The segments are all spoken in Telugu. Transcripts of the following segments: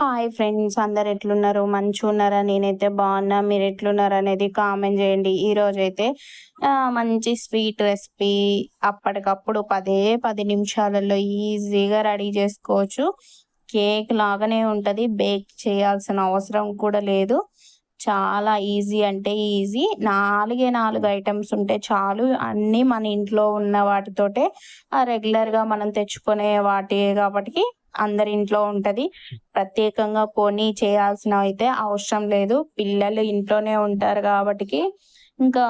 హాయ్ ఫ్రెండ్స్, అందరు ఎట్లున్నారు? మంచిగున్నారా? నేనైతే బాగున్నా. మీరు ఎట్లున్నారు అనేది కామెంట్ చేయండి. ఈరోజైతే మంచి స్వీట్ రెసిపీ అప్పటికప్పుడు 10 నిమిషాలలో ఈజీగా రెడీ చేసుకోవచ్చు. కేక్ లాగానే ఉంటుంది. బేక్ చేయాల్సిన అవసరం కూడా లేదు. చాలా ఈజీ అంటే ఈజీ. 4 ఐటమ్స్ ఉంటే చాలు. అన్నీ మన ఇంట్లో ఉన్న వాటితోటే రెగ్యులర్గా మనం తెచ్చుకునే వాటి కాబట్టి అందరి ఇంట్లో ఉంటది. ప్రత్యేకంగా కొని చేయాల్సిన అయితే అవసరం లేదు. పిల్లలు ఇంట్లోనే ఉంటారు కాబట్టి ఇంకా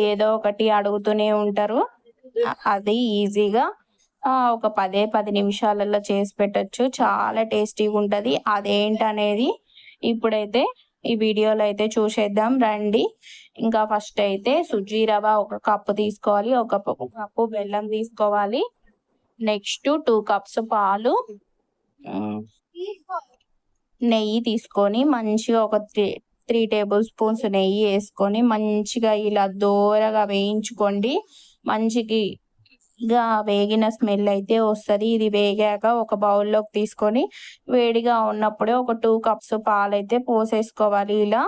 ఏదో ఒకటి అడుగుతూనే ఉంటారు. అది ఈజీగా ఒక 10 నిమిషాలలో చేసి పెట్టొచ్చు. చాలా టేస్టీగా ఉంటది. అదేంటనేది ఇప్పుడైతే ఈ వీడియోలో అయితే చూసేద్దాం రండి. ఇంకా ఫస్ట్ అయితే సుజీ రవ్వ 1 కప్పు తీసుకోవాలి. 1 కప్పు బెల్లం తీసుకోవాలి. నెక్స్ట్ 2 కప్స్ పాలు, నెయ్యి తీసుకొని మంచిగా ఒక 3 టేబుల్ స్పూన్స్ నెయ్యి వేసుకొని మంచిగా ఇలా దోరగా వేయించుకోండి. మంచిగా వేగిన స్మెల్ అయితే వస్తుంది. ఇది వేగాక ఒక బౌల్లోకి తీసుకొని వేడిగా ఉన్నప్పుడే ఒక 2 కప్స్ పాలు అయితే పోసేసుకోవాలి. ఇలా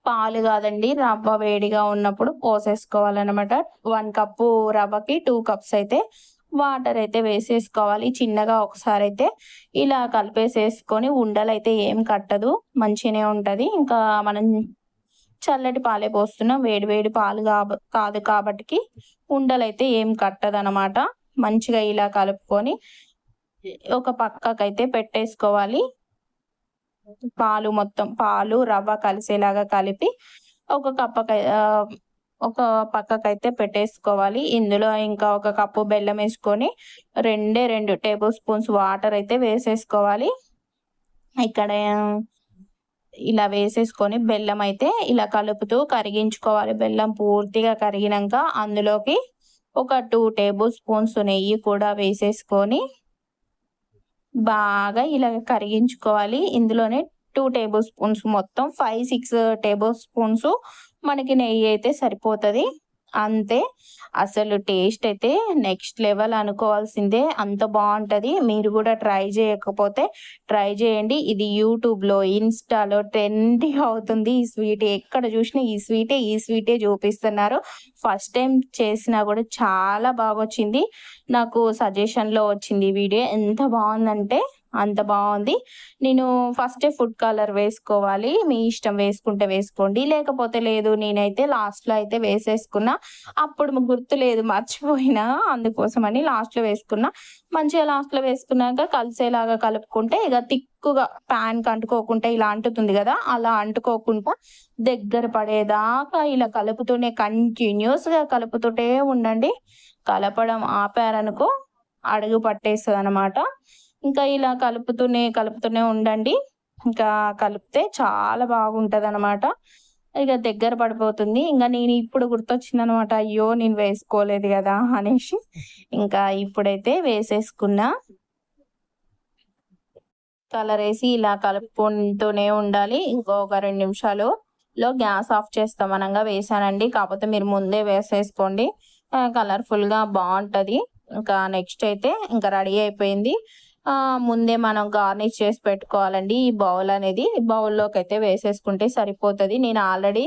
పాలు కాదండి, రవ్వ వేడిగా ఉన్నప్పుడు పోసేసుకోవాలన్నమాట. 1 కప్పు రవ్వకి 2 కప్స్ అయితే వాటర్ అయితే వేసేసుకోవాలి. చిన్నగా ఒకసారి అయితే ఇలా కలిపేసేసుకొని ఉండలు అయితే ఏం కట్టదు, మంచిగానే ఉంటుంది. ఇంకా మనం చల్లటి పాలే పోస్తున్నాం, వేడి వేడి పాలు కాదు కాబట్టి ఉండలు అయితే ఏం కట్టదనమాట. మంచిగా ఇలా కలుపుకొని ఒక పక్కకైతే పెట్టేసుకోవాలి. పాలు రవ్వ కలిసేలాగా కలిపి ఒక ఒక పక్కకైతే పెట్టేసుకోవాలి. ఇందులో ఇంకా 1 కప్పు బెల్లం వేసుకొని 2 టేబుల్ స్పూన్స్ వాటర్ అయితే వేసేసుకోవాలి. ఇక్కడ ఇలా వేసేసుకొని బెల్లం అయితే ఇలా కలుపుతూ కరిగించుకోవాలి. బెల్లం పూర్తిగా కరిగినాక అందులోకి ఒక 2 టేబుల్ స్పూన్స్ నెయ్యి కూడా వేసేసుకొని బాగా ఇలా కరిగించుకోవాలి. ఇందులోనే 2 టేబుల్ స్పూన్స్, మొత్తం 5-6 టేబుల్ స్పూన్స్ మనకి నెయ్యి అయితే సరిపోతుంది. అంతే. అసలు టేస్ట్ అయితే నెక్స్ట్ లెవెల్ అనుకోవాల్సిందే, అంత బాగుంటుంది. మీరు కూడా ట్రై చేయకపోతే ట్రై చేయండి. ఇది యూట్యూబ్లో, ఇన్స్టాలో ట్రెండింగ్ అవుతుంది. ఈ స్వీట్ ఎక్కడ చూసినా ఈ స్వీటే చూపిస్తున్నారు. ఫస్ట్ టైం చేసినా కూడా చాలా బాగా వచ్చింది. నాకు సజెషన్లో వచ్చింది ఈ వీడియో. ఎంత బాగుందంటే అంత బాగుంది. నేను ఫస్టే ఫుడ్ కలర్ వేసుకోవాలి, మీ ఇష్టం వేసుకుంటే వేసుకోండి, లేకపోతే లేదు. నేనైతే లాస్ట్లో అయితే వేసేసుకున్నా, అప్పుడు గుర్తులేదు, మర్చిపోయినా, అందుకోసమని లాస్ట్లో వేసుకున్నా. మంచిగా లాస్ట్లో వేసుకున్నాక కలిసేలాగా కలుపుకుంటే ఇక తిక్కుగా ప్యాన్కి అంటుకోకుండా ఇలా అంటుతుంది కదా, అలా అంటుకోకుండా దగ్గర పడేదాకా ఇలా కలుపుతూనే కంటిన్యూస్గా కలుపుతుంటే ఉండండి. కలపడం ఆపారనుకో అడుగు పట్టేస్తుంది అనమాట. ఇంకా ఇలా కలుపుతూనే ఉండండి. ఇంకా కలిపితే చాలా బాగుంటుంది అనమాట. ఇక దగ్గర పడిపోతుంది. ఇంకా నేను ఇప్పుడు గుర్తొచ్చింది అనమాట, అయ్యో నేను వేసుకోలేదు కదా అనేసి. ఇంకా ఇప్పుడైతే వేసేసుకున్నా. కలర్ వేసి ఇలా కలుపుకుంటూనే ఉండాలి. ఒక 2 నిమిషాలు గ్యాస్ ఆఫ్ చేస్తాం అనంగా వేసానండి. కాకపోతే మీరు ముందే వేసేసుకోండి, కలర్ఫుల్గా బాగుంటుంది. ఇంకా నెక్స్ట్ అయితే ఇంకా రెడీ అయిపోయింది. ముందే మనం గార్నిష్ చేసి పెట్టుకోవాలండి. ఈ బౌల్ అనేది బౌల్లోకి అయితే వేసేసుకుంటే సరిపోతుంది. నేను ఆల్రెడీ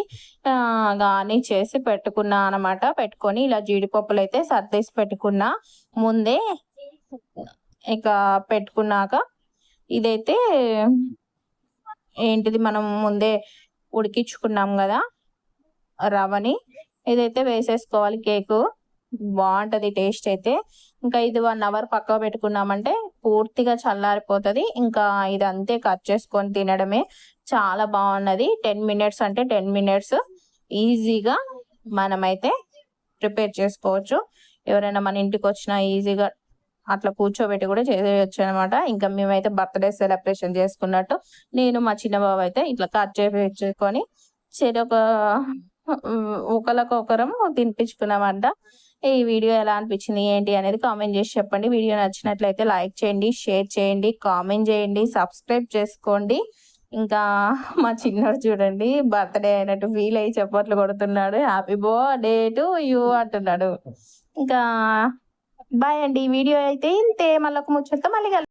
గార్నిష్ చేసి పెట్టుకున్నా అనమాట. పెట్టుకొని ఇలా జీడిపప్పులు అయితే సర్దేసి పెట్టుకున్నా ముందే. ఇక పెట్టుకున్నాక ఇదైతే ఏంటిది, మనం ముందే ఉడికించుకున్నాం కదా రవ్వని, ఇదైతే వేసేసుకోవాలి. కేకు బాగుంటుంది టేస్ట్ అయితే. ఇంకా ఇది 1 అవర్ పక్క పెట్టుకున్నామంటే పూర్తిగా చల్లారిపోతుంది. ఇంకా ఇది అంతే, కట్ చేసుకొని తినడమే. చాలా బాగున్నది. 10 మినిట్స్ అంటే 10 మినిట్స్ ఈజీగా మనమైతే ప్రిపేర్ చేసుకోవచ్చు. ఎవరైనా మన ఇంటికి వచ్చినా ఈజీగా అట్లా కూర్చోబెట్టి కూడా చేయవచ్చు అనమాట. ఇంకా మేమైతే బర్త్డే సెలబ్రేషన్ చేసుకున్నట్టు నేను మా చిన్న బాబు అయితే ఇట్లా కట్ చేసుకొని ఒకరికొకరం తినిపించుకున్నామంట. ఈ వీడియో ఎలా అనిపించింది ఏంటి అనేది కామెంట్ చేసి చెప్పండి. వీడియో నచ్చినట్లయితే లైక్ చేయండి, షేర్ చేయండి, కామెంట్ చేయండి, సబ్స్క్రైబ్ చేసుకోండి. ఇంకా మా చిన్నోడు చూడండి, బర్త్డే అయినట్టు ఫీల్ అయ్యి చప్పట్లు కొడుతున్నాడు. హ్యాపీ బర్త్డే టు యూ అంటున్నాడు. ఇంకా బాయ్ అండి. వీడియో అయితే ఇంతే. మళ్ళీ ఒక ముచ్చటతో మళ్ళీ